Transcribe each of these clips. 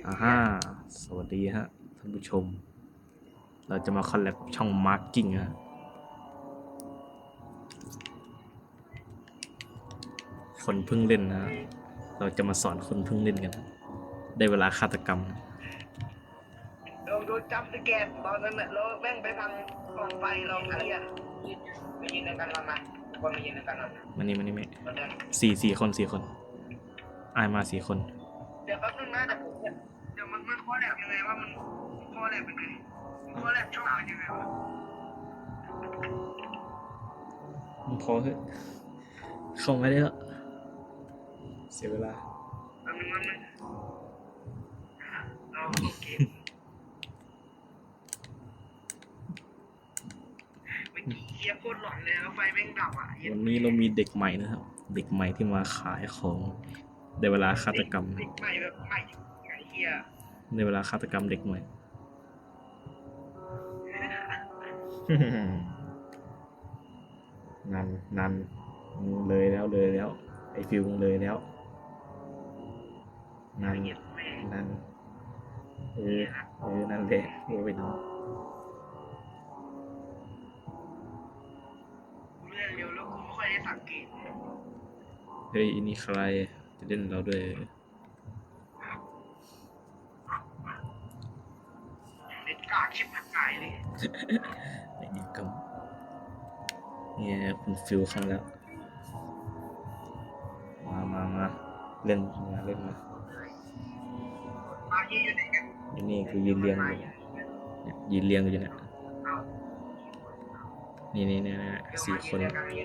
อ่าฮะสวัสดีฮะท่านผู้ชม เราจะมาคอลแลบกับช่องมาร์กิ้งฮะคนเพิ่งเล่นนะ เราจะมาสอนคนเพิ่งเล่นกัน ได้เวลาฆาตกรรม เราโดนจับสแกนตอนนั้นน่ะเราแม่งไปพังกองไฟเราเฮียไปยืนในกันเรามาคนมายืนในกันเรา มานี่ไม่ มาเดิน สี่คนอายมา4 คน เดี๋ยวแป๊บนึงนะแต่ผมเนี่ยเดี๋ยวมันข้อแลบยังไงว่ามันข้อแลบเป็นไงข้อแลบช่องเป็นยังไงวะ มึงพอเถอะเข้าไม่ได้แล้วเสียเวลา แป๊บนึงเราโอเคเมื่อกี้เฮียโคตรหลอนเลยแล้วไฟแม่งดับอ่ะ วันนี้เรามีเด็กใหม่นะครับ เด็กใหม่ที่มาขายของได้เวลาฆาตกรรม เด็กใหม่แบบใหม่ไอ้เฮีย ในเวลาฆาตกรรมเด็กใหม่ นันเลยแล้วไอฟิวเลยแล้วนันนั่นแหละไปดู เรื่องเร็วแล้วกูไม่ค่อยได้สังเกต เฮ้ยอันนี้ใครจะเล่นเราด้วย เด็ดกากชิบหายเลย ไอ้นี่ก็เนี่ยคุณฟิวเข้าแล้วมาเล่นมามาที่อยู่ไหนกัน อยู่นี่คือยืนเรียงอยู่เนี่ยยืนเรียงอยู่เนี่ยนี่4 คน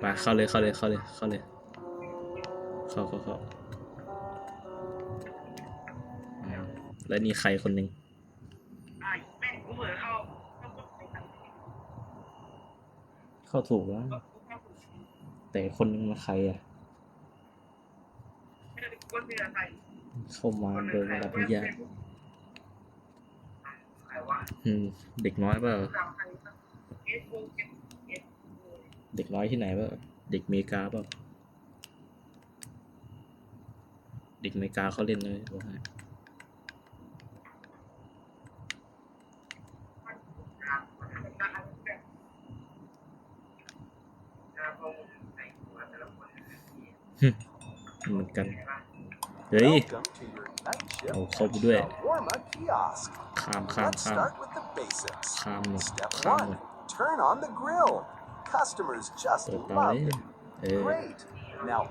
ไปเข้าเลยเข้าแล้วนี่ใครคนหนึ่ง แม่งกูเผลอเข้าถูกแล้วแต่คนนึงมาใครอ่ะ คนเรือใคร เข้ามาโดยไม่รับอนุญาต ใครวะ เด็กน้อยเปล่า เอสโอเอส เด็กน้อยที่ไหนเปล่าเด็กอเมริกาเปล่าเด็กอเมริกาเขาเล่นเลยบอกให้เหมือนกันเฮ้ยเอาเข้าไปด้วยข้ามหมด Turn on the grill. Customers just เปิดเตา love เลย it. Great. Now,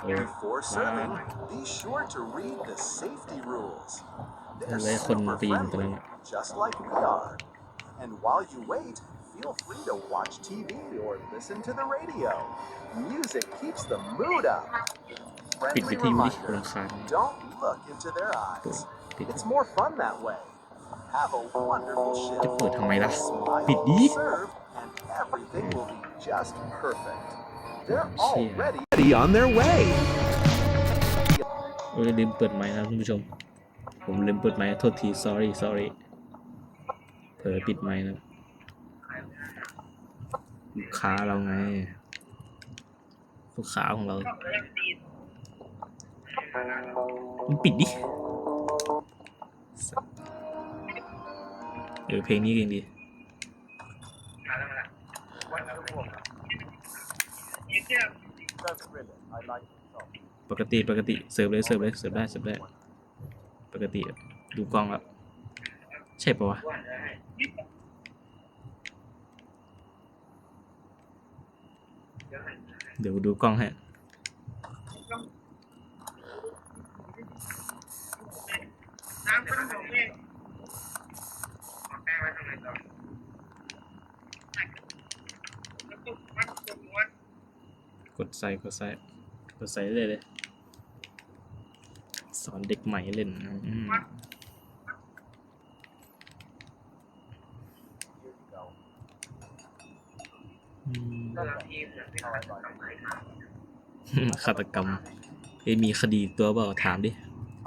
before serving, be sure to read the safety rules. They're เลยคน super ปีนตรงนั้น friendly, just like we are. And while you wait, feel free to watch TV or listen to the radio. Music keeps the mood up. ปิดวิ Friendly ทยุดิ reminder, รำคาญ don't look into their เปิด eyes. ปิด It's more fun that way. Have a wonderful จะ shift. เปิดทำไมล่ะ Smile, ปิดดิ serve, and everything will be just perfect. They're Shit. already on their way. ลืมเปิดไมค์นะคุณผู้ชมผมลืมเปิดไมค์โทษที sorry เผลอปิดไมค์นะลูกค้าเราไงลูกค้าของเรามึงปิดดิเพลงนี้เองดีปกติเสิร์ฟได้ปกติดูกล้องแล้วใช่ปะวะเดี๋ยวดูกล้องให้น้ำเป็นของเองแป้งไว้ทำไมต่อแล้วก็วัด กดใส่เลยสอนเด็กใหม่เล่นฆาตกรรมมีคดีตัวเปล่าถามดิ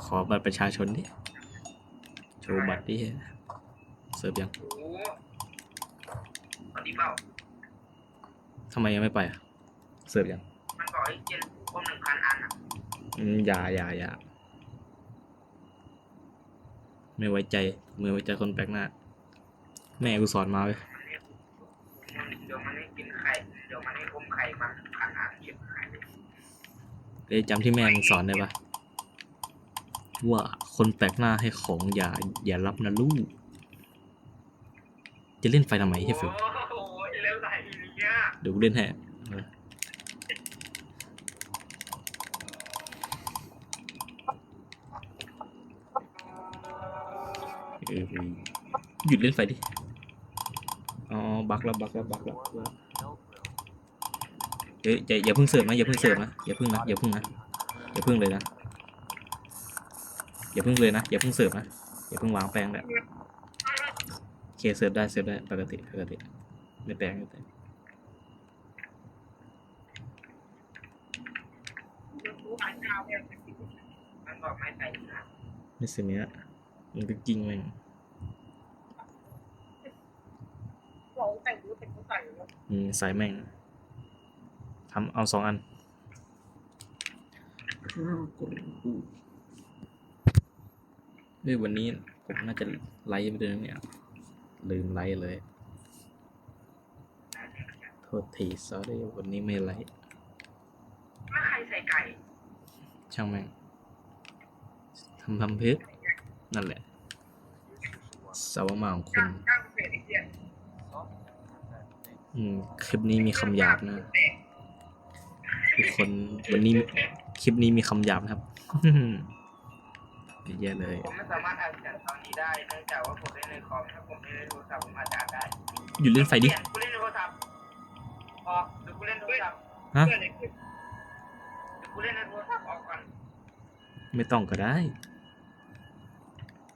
ขอบัตรประชาชนดิโชว์บัตรดิเสิร์ฟยัง โอ้ตอนนี้เปล่า ทำไมยังไม่ไปเสิร์ฟยัง มันบอกให้เจนครบ1,000 อันอ่ะ อย่า ไม่ไว้ใจคนแปลกหน้า แม่กูสอนมาเว้ย เดี๋ยวมันให้กินไข่เดี๋ยวมันให้อมไข่มันอาหารเก็บไข่ จำที่แม่มึงสอนได้ปะว่าคนแปลกหน้าให้ของอย่ารับนะลูก จะเล่นไฟทำไมใช่ฟิว โอ้โหแล้วไหนเนี่ย เดี๋ยวกูเล่นให้หยุดเล่นไฟดิ อ๋อ บักแล้วเฮ้ยอย่าเพิ่งเสิร์ฟนะอย่าเพิ่งเลยนะอย่าเพิ่งเสิร์ฟนะอย่าเพิ่งวางแป้งแบบโอเคเสิร์ฟได้ปกติไม่แป้งมันบอกไม่ใส่นะ ไม่สิเนี้ยมันก็จริงเลย ใส่แม่งทำเอา2 อันวันนี้ผมน่าจะไลฟ์ไปด้วยเนี่ยลืมไลฟ์เลยโทษที sorry วันนี้ไม่ไลฟ์ ไม่ใครใส่ไก่ ช่างแม่งทำเพื่อนั่นแหละสาวมาของคุณคลิปนี้มีคำหยาบนะทุกคนวันนี้คลิปนี้มีคำหยาบนะครับ เยอะเลย ผมไม่สามารถอ่านเสียงตอนนี้ได้เนื่องจากว่าผมเล่นในคอมถ้าผมเล่นในโทรศัพท์ผมอาจจะอ่านได้ หยุดเล่นไฟดิ กูเล่นในโทรศัพท์ออกเดี๋ยวกูเล่นโทรศัพท์ ฮะ เดี๋ยวกูเล่นในโทรศัพท์ออกก่อน ไม่ต้องก็ได้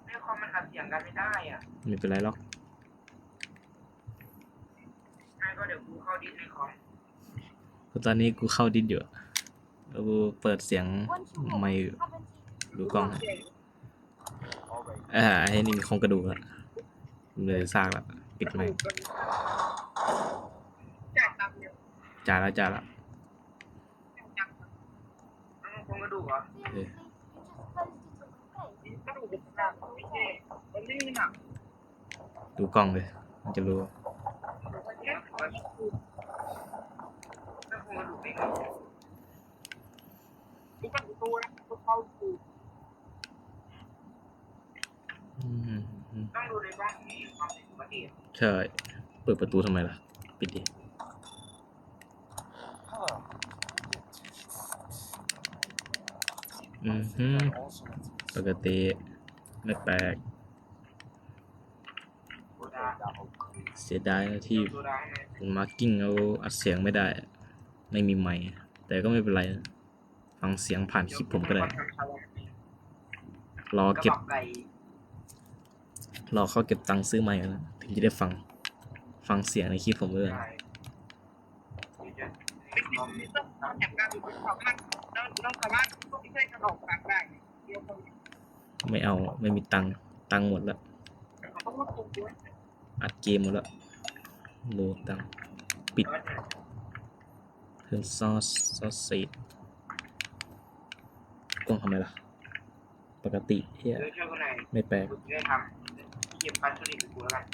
ในคอมมันอัดเสียงกันไม่ได้อ่ะ ไม่เป็นไรหรอก งั้นก็เดี๋ยวกูเข้าดิสในคอม เพราะตอนนี้กูเข้าดิสอยู่แล้วกูเปิดเสียงไม่ดูกล้องไอ้นี่มีโครงกระดูกละเลยซากละปิดไม่จ่ายแล้ว คงกระดูกเหรอ กระดูกเป็นหนักไม่ใช่มันไม่มีหนัก ดูกล้องเลยมันจะรู้ ถ้าคงกระดูกไม่งอทุกประตูนะทุกเข้าตูต้องดูในบ้านมีความผิดปกติ ใช่เปิดประตูทำไมล่ะปิดดิ ปกติไม่แปลกเสียดายนะที่มาร์กิ้งเอาอัดเสียงไม่ได้ไม่มีไมค์แต่ก็ไม่เป็นไรนะฟังเสียงผ่านคลิปผมก็ได้รอเขาเก็บตังค์ซื้อไมค์นะถึงจะได้ฟังเสียงในคลิปผมด้วยไม่เอาไม่มีตังค์หมดแล้วอัดเกมหมดแล้วโหลดตังค์ปิดเพิ่มซอสเศษกล้องทำไมล่ะปกติเฮียไม่แปลก ได้ทำเก็บปัสดุกูแล้วกัน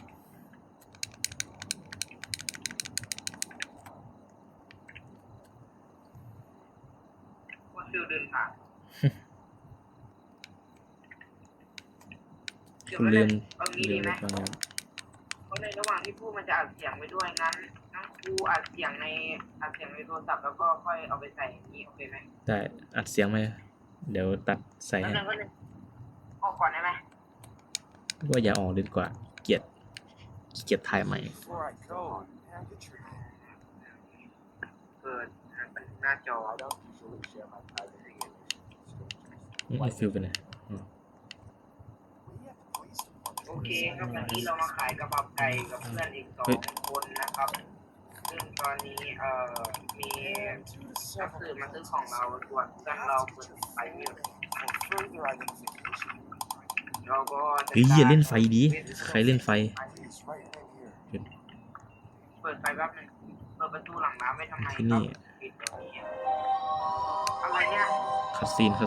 ว่าฟิลเดินผ่าน คุณลืม เอางี้ดีไหมเพราะในระหว่างที่พูดมันจะอัดเสียงไปด้วยงั้นกูอัดเสียงในโทรศัพท์แล้วก็ค่อยเอาไปใส่นี้โอเคไหม ได้อัดเสียงไหมเดี๋ยวตัดใส่ให้ ออกก่อนได้ไหม ว่าอย่าออกดีกว่าเกลียดถ่ายใหม่ Before I go, may I get your name? เปิดหน้าจอ I don't usually share my private information with strangers. ไอฟิลไปไหน We at the police department โอเคครับวันนี้เรามาขายกระเพราไก่กับเพื่อนอีก2 คนนะครับซึ่งตอนนี้มี and due to นัก several สืบมาซื้อของเราส่วนเพื่อนเราเปิดไฟไม่อยู่ for further identification, เราก็ เฮ้ยอย่าเล่นไฟดีใครเล่นไฟ he's right in here. เปิดไฟแป๊บนึงเปิดประตูหลังน้ำไม่ทำไม ที่นี่ ปิดเดี๋ยวนี้อะไรเนี่ย คัดซีน อะ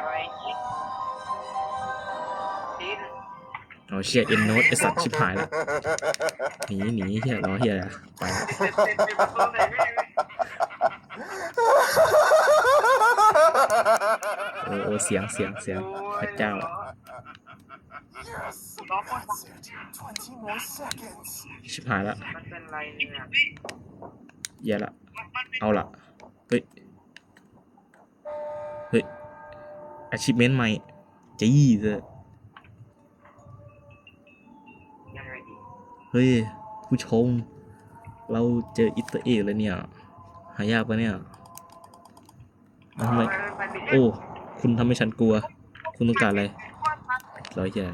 ไรคิด อ๋อเชียเอ็นโนตไอสัตว์ชิบหายแล้วหนีเฮียรอเฮียอะไปละ เป็นประตูใส่แม่งเลย โอ้เสียงพระเจ้า Yes, that's it. 20 more seconds. ชิบหายละ มันเป็นไรเนี่ย แย่ละเอาละเฮ้ยachievement ใหม่จี้เลย ยังไงดี เฮ้ยผู้ชม เราเจออิตาเอกแล้วเนี่ยหายากปะเนี่ยทำไมโอ้คุณทำให้ฉันกลัว คุณต้องการอะไรร้อยแย่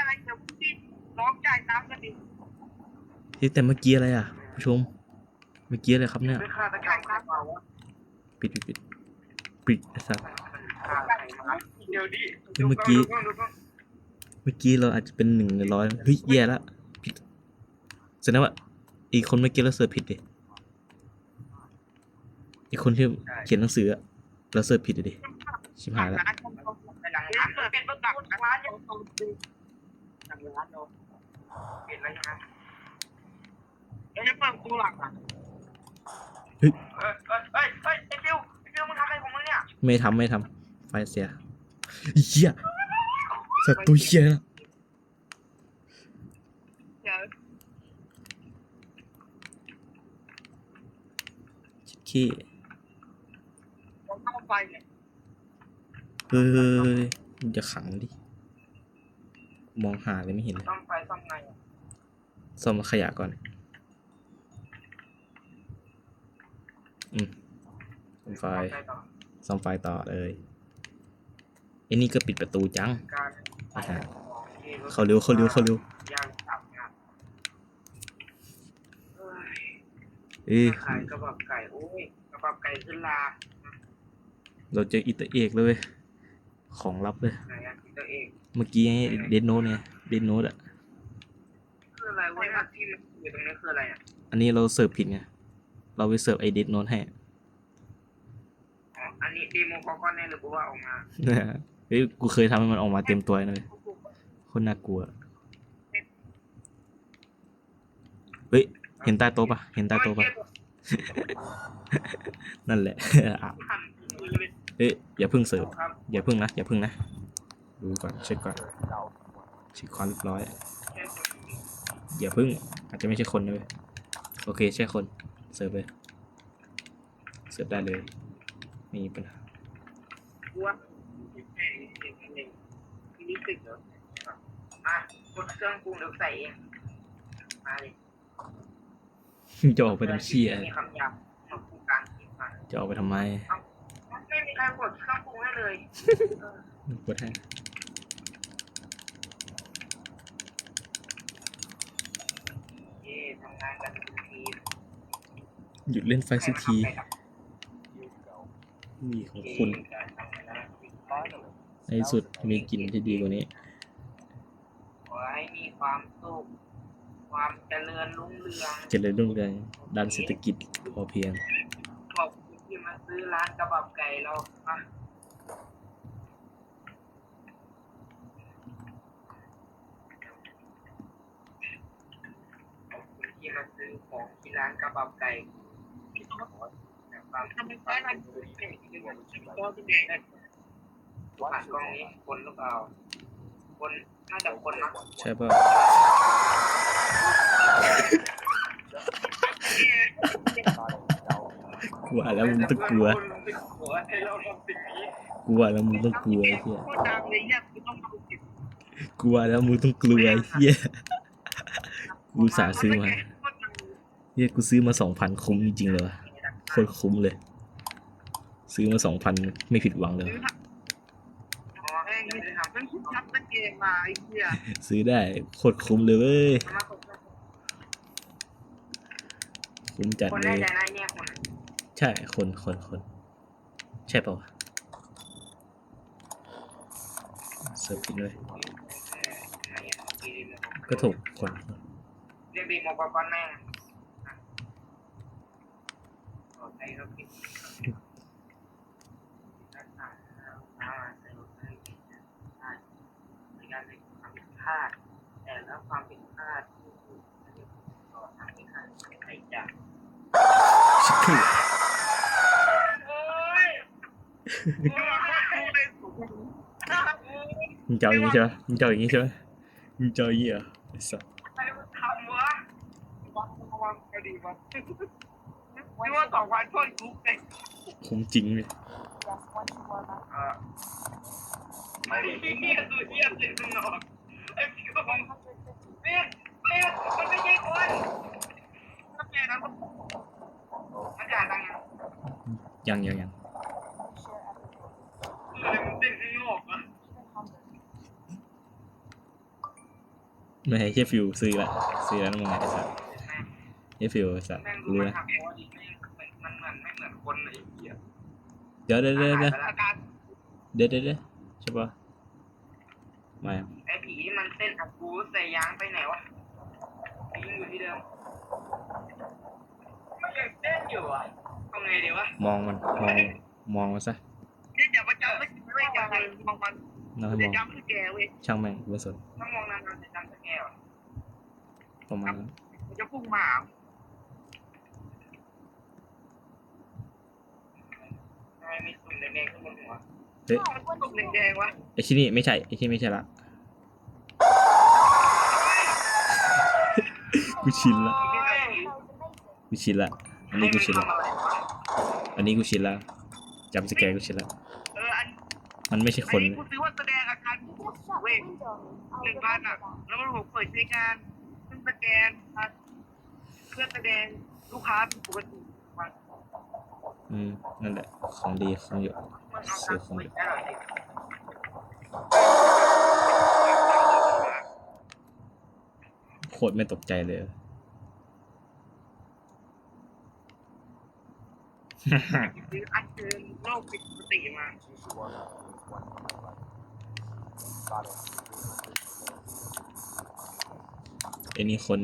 อะไรเดี๋ยวพี่ร้องจ่ายตังค์กันดิ ที่แต่เมื่อกี้อะไรอ่ะผู้ชมเมื่อกี้อะไรครับเนี่ย ไม่ค่าตะการครับเอาวะ ปิดไอ้สัส ค่าอะไรมาเดี๋ยวดิ เมื่อกี้เราอาจจะเป็น1 ใน 100เฮ้ยแย่ละผิดแสดงว่าอีกคนเมื่อกี้เราเสิร์ชผิดดิอีกคนที่เขียนหนังสืออะเราเสิร์ชผิดดิชิบหายละ ร้านไปหลังร้านเป็นประตูร้านยังตรงดูหลังร้านเราเห็นแล้วใช่ไหมเอ้ยเปิดประตูหลังอ่ะไอ้ฟิวมึงทำอะไรของมึงเนี่ย ไม่ทำไฟเสียเหี้ยสัตว์ตัวเหี้ยนะ เดี๋ยว ขี้ ผมเข้าไปเนี่ย เฮ้ยมึงจะขังดิมองหาเลยไม่เห็นเลย ซ่อมไฟซ่อมไง ซ่อมขยะก่อนซ่อมไฟ ไปต่อ ซ่อมไฟต่อเลยไอ้นี่ก็ปิดประตูจัง การ อ่ะฮะ ของที่รถ เขาเร็ว ย่างตับนะเอ้ย เอ้ย ขายกระบอกไก่โอ้ยกระบอกไก่ขึ้นลา เราเจออิตาเอกเลยเว้ยของลับเลย ไหนอ่ะพี่ตัวเอง เมื่อกี้เดนโนตเนี่ยเดนโนตอ่ะ คืออะไรเว้ยที่มันอยู่ตรงนี้คืออะไรอ่ะ อันนี้เราเสิร์ฟผิดไงเราไปเสิร์ฟไอเดนโนตให้ อ๋ออันนี้เดโมก้อนแน่หรือว่าออกมา เฮ้ยกูเคยทำให้มันออกมาเต็มตัวเลยคนน่ากลัวเฮ้ยเห็นใต้โต๊ะปะนั่นแหละ อ่ะเอ้ยอย่าเพิ่งเสิร์ฟ ครับ อย่าเพิ่งนะดูก่อนเช็คความเรียบร้อยอย่าเพิ่งอาจจะไม่ใช่คนนะเลยโอเคใช่คนเสิร์ฟเลยเสิร์ฟได้เลยไม่มีปัญหา ว่านี่สึกเหรออ่ะกดเครื่องปรุงเดี๋ยวใส่เองมาเลย จะออกไปทำเชี่ย มีคำหยาบมาปรุงกลางกินมา จะออกไปทำไม ไม่มีใครกดเครื่องปรุงให้เลย กดให้ เย่ทำงานกันเป็นทีม หยุดเล่นไฟสักทีนี่ของคุณในที่สุดมีกลิ่นที่ดีกว่านี้ ขอให้มีความสุขความเจริญรุ่งเรือง เจริญรุ่งเรืองด้านเศรษฐกิจพอเพียง ขอบคุณที่มาซื้อร้านกระบับไก่เราอ่ะขอบคุณที่มาซื้อของที่ร้านกระบับไก่ทำไมใช้ร้านกระบับไก่ที่มันใช้ตัวเป็นเองนะผ่านกล้องนี้คนหรือเปล่าคนน่าจะคนนะ ใช่ป่ะกลัวแล้วมึงต้องกลัวกลัวแล้วมึงต้องกลัวเฮียกลัวแล้วมึงต้องกลัวเฮียกูสาซื้อมาเฮียกูซื้อมา 2,000 คุ้มจริงๆเลยวะโคตรคุ้มเลย ซื้อมา 2,000 ไม่ผิดหวังเลย ซื้อได้โคตรคุ้มเลยเว้ยคุ้มจัด คน เล แรก ย แต่นายเนี่ยคน ใช่คนใช่ป่าวะเสิร์ฟผิดเลยก็ถูกคน เรียกดีโมกอนแม่ใช้เราผิด การในความผิดพลาดแต่แล้วความผิดพลาดที่ต่อทางที่ข้าใครจะ ชิคกี้ โอ้ยมึงเจ้าอย่างนี้ใช่ไหมมึงเจ้าอย่างนี้ใช่ไหมมึงเจ้าอย่างนี้เหรอไอ้สัส ใครมันทำวะวางก็ดีวะไม่ว่าต่อวันช่วยกูเลย คงจริงเลย ไม่เฮียตัวเฮียเสียงมึงหรอกไอ้พี่ก็บอกเนี่ยมันไม่ใช่คนถ้าแกนั้นมันจ่ายตังค์ยัง ยัง มันเต้นข้างนอกอะ ไม่ให้เชฟฟิวซื้อละนะมึงไงไอ้สัสเชฟฟิวไอ้สัส แม่ง รู้ มัน นะ ทำตัวดีมันเหมือนไม่เหมือนคนไอ้เหี้ย เดี๋ยวอาการ ใช่ปะไม่ ไอ้ผีมันเต้นอับกูใส่ยางไปไหนวะยังอยู่ที่เดิมมันยังเต้นอยู่อ่ะทำไงดีวะ มองมันซะ เนี่ยอย่ามาจำสักทีเว้ยอย่าไปมองมัน น่าให้ จะ มอง จำคือแกเว้ย ช่างแม่งไม่สน ถ้ามองนานๆจะจำคือแกว่ะ ประมาณนั้น มันจะพุ่งมาทำไมมีตุ่มแดงๆขึ้นบนหัว เฮ้ย มันตุ่มแดงๆวะ ไอ้ที่นี่ไม่ใช่ละกูชินละอันนี้กูชินละจำสแกร์กูชินละ มันไม่ใช่คน อันนี้กูซื้อว่าแสดงอาการเว้ย1,000 อ่ะแล้วมันผมเปิดใช้งานซึ่งสแกนเพื่อแสดงลูกค้าเป็นปกติมัน นั่นแหละของดีของอยู่ มันเอา ซื้ ตา อ ม ของ ไป อยู่ ได้หรอ โคตรไม่ตกใจเลย ซื้ออันเชิญโลกปกติมา ไอ้นี่คน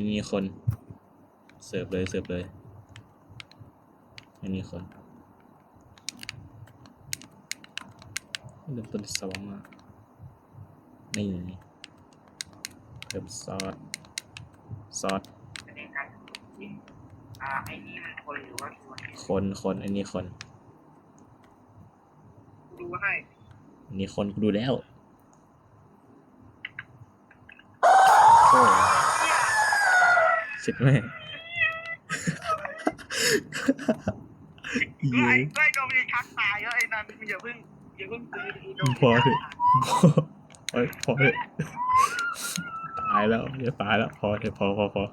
เสิร์ฟเลยไอ้นี่คนเริ่มต้นสว่างมากนี่เริ่มซอส แสดงการไอ้นี่มันคนหรือว่าตัว คนไอ้นี่คน ดูให้ อันนี้คนกูดูแล้วโอ้เช็ดแม่ เย้ ไอ้ก็ไม่ได้ชักตายแล้วไอ้นั่นอย่าเพิ่งซื้อ พอเถอะพอเถอะตายแล้วอย่าตายแล้วพอเถอะพอ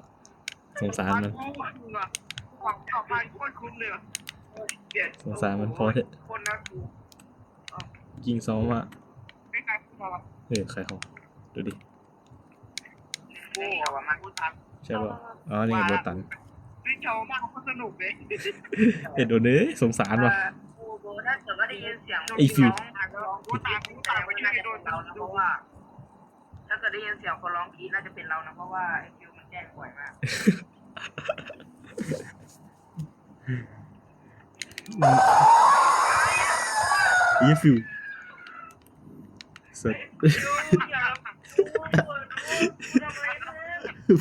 สงสารมัน หวังต่อไปโคตรคุ้มเลย สงสารมันพอเถอะ คนนะกู ยิงซ้อมอ่ะ ไม่ใครพูดมา ใครเขาดูดิ กูเอามากูตาม ใช่ป่ะอ๋อนี่ไงโบตัน พี่โชว์มากเขาสนุกเลย โดนเลยสงสารว่ะ กูถ้าเกิดว่าได้ยินเสียง ไอ้ฟิว กูตามไม่ใช่โดนเรานะเพราะว่า ถ้าเกิดได้ยินเสียงคนร้องกรี๊ดน่าจะเป็นเรานะเพราะว่าไอ้ฟิวมันแจ้งบ่อยมาก อีฟิวสด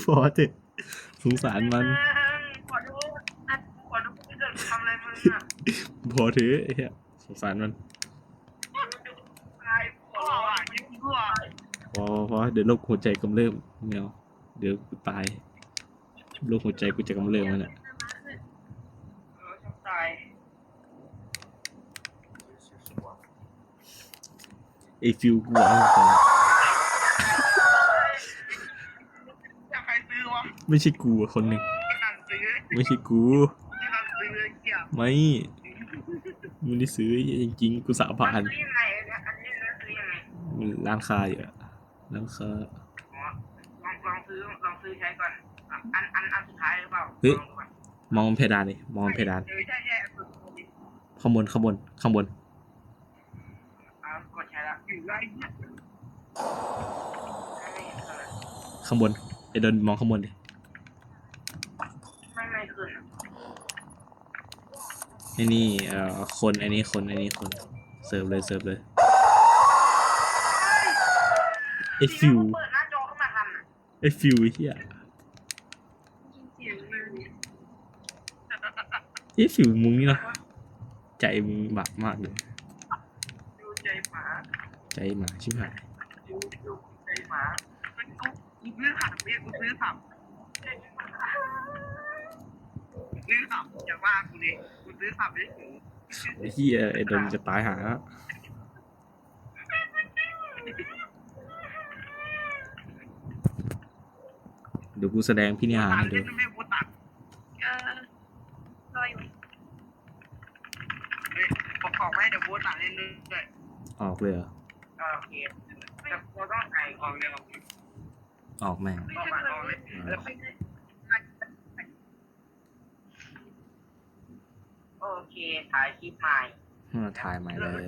พอเถอะสงสารมัน ขอโทษที่เกิดทำอะไรมึงอ่ะ พอเถอะไอ้เหี้ยสงสารมัน ตายพ่ออ่ะยิ่งพ่อ พอเดี๋ยวโรคหัวใจกำเริบไม่เอาเดี๋ยวกูตายโรคหัวใจกูจะกำเริบมันอ่ะ ฉันตาย ไอ้ฟิวกูบอกให้ฟัง อยากใครซื้อวะ ไม่ใช่กูอะคนหนึ่ง ไม่นั่นซื้อ ไม่ใช่กู ไม่นั่นซื้อเกี่ยว ไม่ได้ซื้อจริงๆกูสาบาน ซื้อยังไงอันนี้ซื้อยังไง มันร้านค้าอยู่อะร้านค้า ลองซื้อใช้ก่อนอันสุดท้ายหรือเปล่า เฮ้ย มองเพดานเลยมองเพดาน ใช่ข้างบนกดใช้แล้วอยู่ไรเนี่ย ข้างบนไอ้เดินมองข้างบนดิ ไม่ขึ้น ไอ้นี่คนไอ้นี่คนเสิร์ฟเลย ไอ้ฟิว เปิดหน้าจอขึ้นมาทันอ่ะ ไอ้ฟิวไอ้เหี้ย เสียงเลย ไอ้ฟิวมึงนี่เนาะใจมึงบาปมากเลย ดูใจหมา ใจหมาชิบหาย ดูใจหมากูซื้อขับเนี่ยกูซื้อขับซื้อขับอย่าว่ากูดิกูซื้อขับได้ถึง ไอ้เหี้ยไอ้ดมจะตายหาเดี๋ยวกูแสดงพี่นิหารให้ดู ไม่กูตัดรออยู่เฮ้ยบอกไม่เดี๋ยวกูตัดเล่นด้วย ออกเลยเหรอ โอเคแต่เราต้องถ่ายออกเลย ออกแม่ง ออกมาออกเลยโอเคถ่ายคลิปใหม่ มาถ่ายใหม่เลย